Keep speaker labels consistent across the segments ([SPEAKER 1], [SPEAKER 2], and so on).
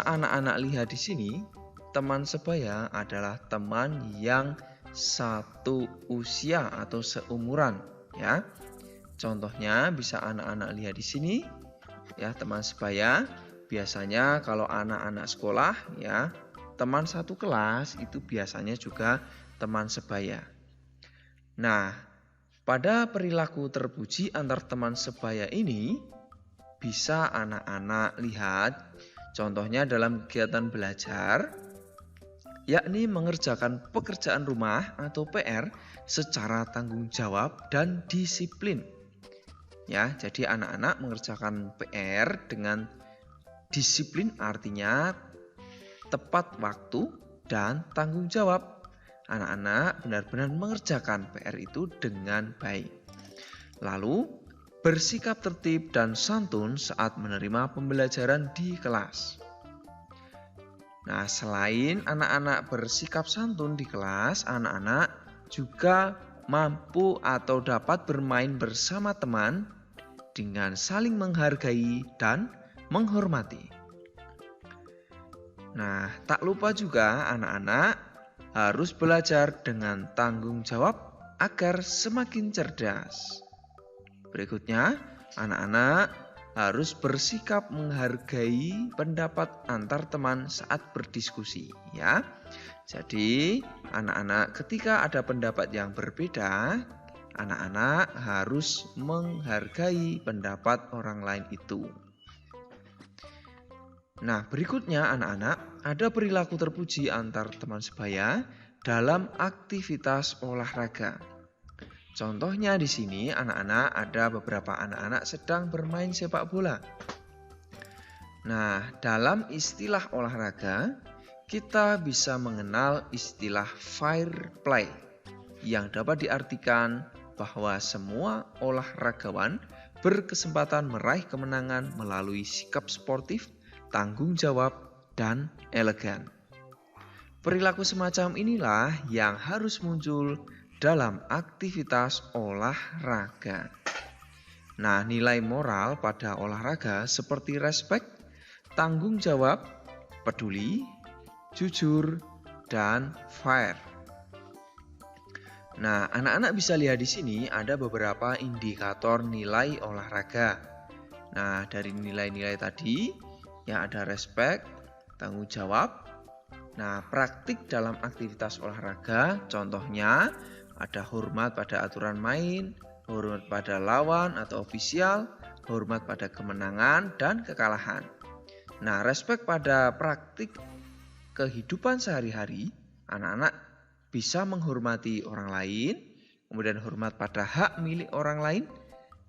[SPEAKER 1] Anak-anak lihat di sini, teman sebaya adalah teman yang satu usia atau seumuran, ya. Contohnya bisa anak-anak lihat di sini, ya, teman sebaya. Biasanya kalau anak-anak sekolah, ya, teman satu kelas itu biasanya juga teman sebaya. Nah, pada perilaku terpuji antar teman sebaya ini bisa anak-anak lihat contohnya dalam kegiatan belajar, yakni mengerjakan pekerjaan rumah atau PR secara tanggung jawab dan disiplin. Ya, jadi anak-anak mengerjakan PR dengan disiplin artinya tepat waktu dan tanggung jawab. Anak-anak benar-benar mengerjakan PR itu dengan baik. Lalu, bersikap tertib dan santun saat menerima pembelajaran di kelas. Nah, selain anak-anak bersikap santun di kelas, anak-anak juga mampu atau dapat bermain bersama teman dengan saling menghargai dan menghormati. Nah, tak lupa juga anak-anak harus belajar dengan tanggung jawab agar semakin cerdas. Berikutnya, anak-anak harus bersikap menghargai pendapat antar teman saat berdiskusi, ya. Jadi, anak-anak ketika ada pendapat yang berbeda, anak-anak harus menghargai pendapat orang lain itu. Nah, berikutnya anak-anak ada perilaku terpuji antar teman sebaya dalam aktivitas olahraga. Contohnya di sini anak-anak ada beberapa anak-anak sedang bermain sepak bola. Nah, dalam istilah olahraga, kita bisa mengenal istilah fair play yang dapat diartikan bahwa semua olahragawan berkesempatan meraih kemenangan melalui sikap sportif, tanggung jawab, dan elegan. Perilaku semacam inilah yang harus muncul dalam aktivitas olahraga. Nah, nilai moral pada olahraga seperti respek, tanggung jawab, peduli, jujur, dan fair. Nah, anak-anak bisa lihat di sini ada beberapa indikator nilai olahraga. Nah, dari nilai-nilai tadi, ya ada respek, tanggung jawab. Nah, praktik dalam aktivitas olahraga, contohnya ada hormat pada aturan main, hormat pada lawan atau ofisial, hormat pada kemenangan dan kekalahan. Nah, respek pada praktik kehidupan sehari-hari, anak-anak bisa menghormati orang lain, kemudian hormat pada hak milik orang lain,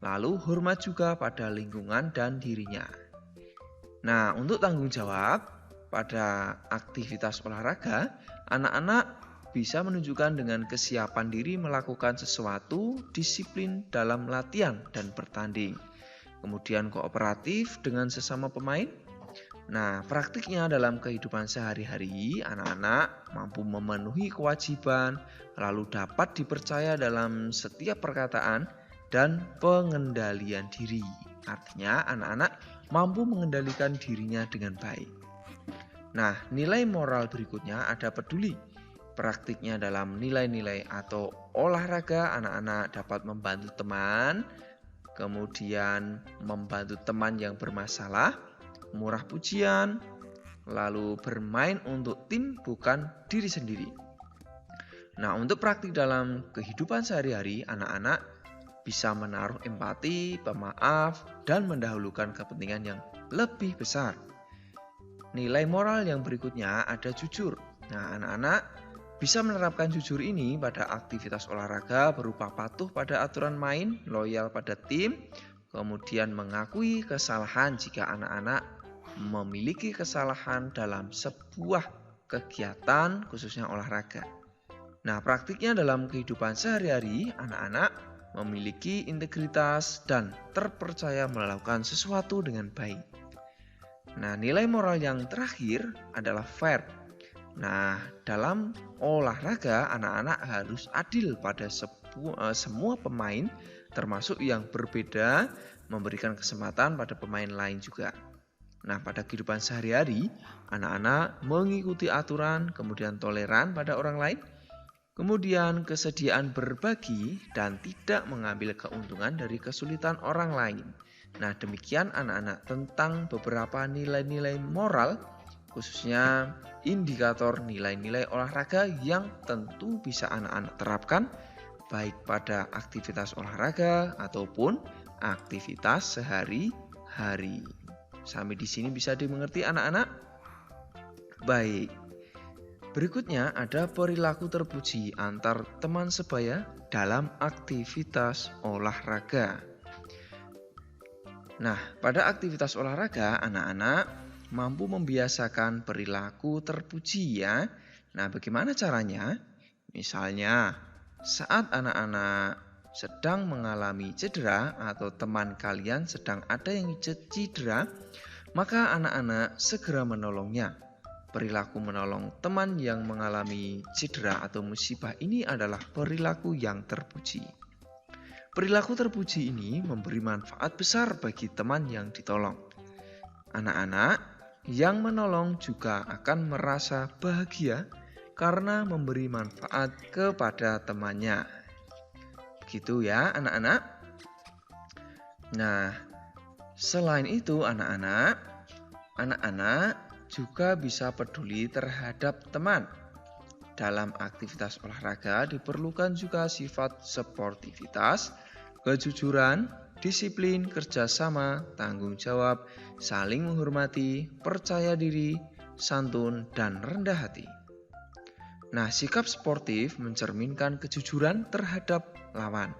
[SPEAKER 1] lalu hormat juga pada lingkungan dan dirinya. Nah, untuk tanggung jawab pada aktivitas olahraga, anak-anak bisa menunjukkan dengan kesiapan diri melakukan sesuatu disiplin dalam latihan dan bertanding. Kemudian kooperatif dengan sesama pemain. Nah, praktiknya dalam kehidupan sehari-hari, anak-anak mampu memenuhi kewajiban, lalu dapat dipercaya dalam setiap perkataan dan pengendalian diri. Artinya, anak-anak mampu mengendalikan dirinya dengan baik. Nah, nilai moral berikutnya ada peduli. Praktiknya dalam nilai-nilai atau olahraga, anak-anak dapat membantu teman, kemudian membantu teman yang bermasalah, murah pujian, lalu bermain untuk tim bukan diri sendiri. Nah, untuk praktik dalam kehidupan sehari-hari, anak-anak bisa menaruh empati, pemaaf, dan mendahulukan kepentingan yang lebih besar. Nilai moral yang berikutnya ada jujur. Nah, anak-anak bisa menerapkan jujur ini pada aktivitas olahraga berupa patuh pada aturan main, loyal pada tim, kemudian mengakui kesalahan jika anak-anak memiliki kesalahan dalam sebuah kegiatan khususnya olahraga. Nah, praktiknya dalam kehidupan sehari-hari, anak-anak memiliki integritas dan terpercaya melakukan sesuatu dengan baik. Nah, nilai moral yang terakhir adalah fair. Nah, dalam olahraga, anak-anak harus adil pada semua pemain, termasuk yang berbeda, memberikan kesempatan pada pemain lain juga. Nah, pada kehidupan sehari-hari, anak-anak mengikuti aturan, kemudian toleran pada orang lain, kemudian kesediaan berbagi dan tidak mengambil keuntungan dari kesulitan orang lain. Nah, demikian anak-anak tentang beberapa nilai-nilai moral, khususnya indikator nilai-nilai olahraga yang tentu bisa anak-anak terapkan baik pada aktivitas olahraga ataupun aktivitas sehari-hari. Sampai di sini bisa dimengerti anak-anak? Baik. Berikutnya ada perilaku terpuji antar teman sebaya dalam aktivitas olahraga. Nah, pada aktivitas olahraga anak-anak mampu membiasakan perilaku terpuji ya. Nah, bagaimana caranya? Misalnya, saat anak-anak sedang mengalami cedera atau teman kalian sedang ada yang cedera, maka anak-anak segera menolongnya. Perilaku menolong teman yang mengalami cedera atau musibah ini adalah perilaku yang terpuji. Perilaku terpuji ini memberi manfaat besar bagi teman yang ditolong. Anak-anak yang menolong juga akan merasa bahagia karena memberi manfaat kepada temannya. Gitu ya anak-anak. Nah, selain itu anak-anak juga bisa peduli terhadap teman. Dalam aktivitas olahraga diperlukan juga sifat sportivitas, kejujuran, disiplin, kerjasama, tanggung jawab, saling menghormati, percaya diri, santun, dan rendah hati. Nah, sikap sportif mencerminkan kejujuran terhadap lawan.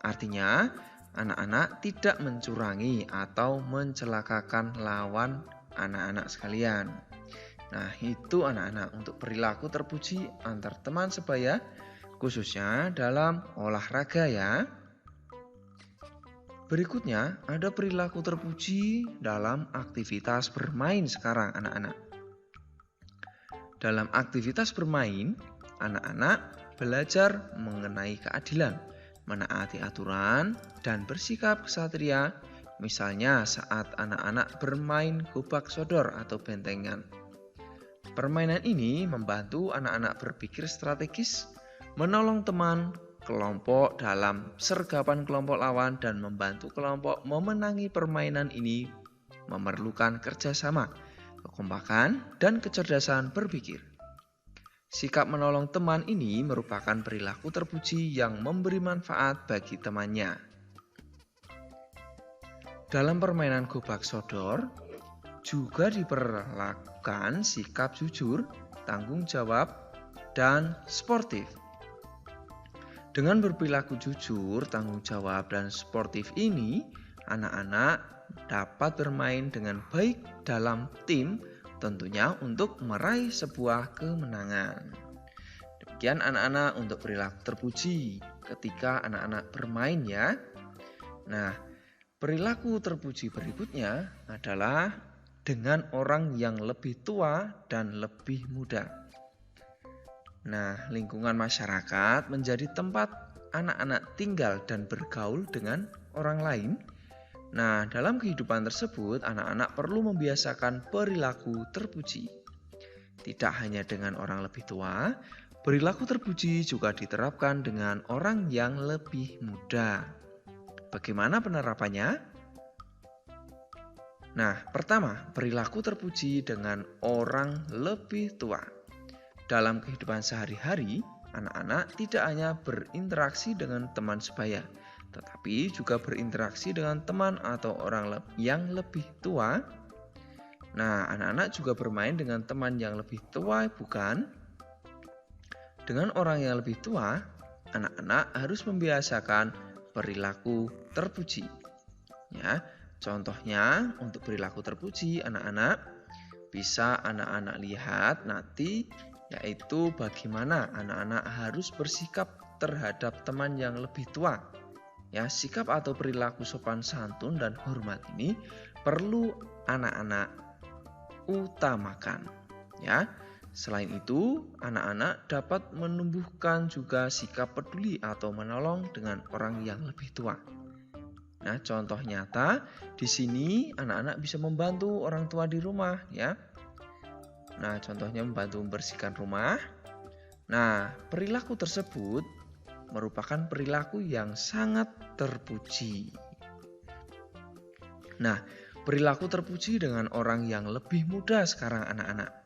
[SPEAKER 1] Artinya, anak-anak tidak mencurangi atau mencelakakan lawan anak-anak sekalian. Nah, itu anak-anak untuk perilaku terpuji antar teman sebaya, khususnya dalam olahraga ya. Berikutnya, ada perilaku terpuji dalam aktivitas bermain sekarang anak-anak. Dalam aktivitas bermain, anak-anak belajar mengenai keadilan, menaati aturan, dan bersikap ksatria, misalnya saat anak-anak bermain gobak sodor atau bentengan. Permainan ini membantu anak-anak berpikir strategis, menolong teman, kelompok dalam sergapan kelompok lawan, dan membantu kelompok memenangi permainan ini memerlukan kerjasama, kekompakan, dan kecerdasan berpikir. Sikap menolong teman ini merupakan perilaku terpuji yang memberi manfaat bagi temannya. Dalam permainan gobak sodor juga diperlakukan sikap jujur, tanggung jawab, dan sportif. Dengan berperilaku jujur, tanggung jawab, dan sportif ini, anak-anak dapat bermain dengan baik dalam tim, tentunya untuk meraih sebuah kemenangan. Demikian anak-anak untuk perilaku terpuji ketika anak-anak bermain ya. Nah, perilaku terpuji berikutnya adalah dengan orang yang lebih tua dan lebih muda. Nah, lingkungan masyarakat menjadi tempat anak-anak tinggal dan bergaul dengan orang lain. Nah, dalam kehidupan tersebut, anak-anak perlu membiasakan perilaku terpuji. Tidak hanya dengan orang lebih tua, perilaku terpuji juga diterapkan dengan orang yang lebih muda. Bagaimana penerapannya? Nah, pertama, perilaku terpuji dengan orang lebih tua. Dalam kehidupan sehari-hari, anak-anak tidak hanya berinteraksi dengan teman sebaya, tetapi juga berinteraksi dengan teman atau orang yang lebih tua. Nah, anak-anak juga bermain dengan teman yang lebih tua, bukan? Dengan orang yang lebih tua, anak-anak harus membiasakan perilaku terpuji. Ya, contohnya untuk perilaku terpuji anak-anak bisa anak-anak lihat nanti, yaitu bagaimana anak-anak harus bersikap terhadap teman yang lebih tua. Ya, sikap atau perilaku sopan santun dan hormat ini perlu anak-anak utamakan. Ya, selain itu, anak-anak dapat menumbuhkan juga sikap peduli atau menolong dengan orang yang lebih tua. Nah, contoh nyata di sini anak-anak bisa membantu orang tua di rumah ya. Nah, contohnya membantu membersihkan rumah. Nah, perilaku tersebut merupakan perilaku yang sangat terpuji. Nah, perilaku terpuji dengan orang yang lebih muda sekarang anak-anak.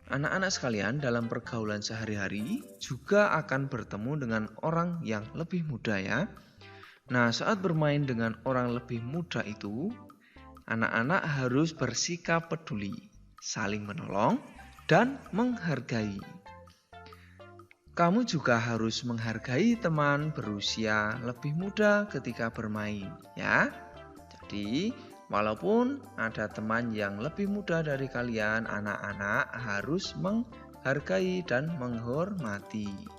[SPEAKER 1] Anak-anak sekalian dalam pergaulan sehari-hari juga akan bertemu dengan orang yang lebih muda ya. Nah, saat bermain dengan orang lebih muda itu, anak-anak harus bersikap peduli, saling menolong, dan menghargai. Kamu juga harus menghargai teman berusia lebih muda ketika bermain, ya. Jadi, walaupun ada teman yang lebih muda dari kalian, anak-anak harus menghargai dan menghormati.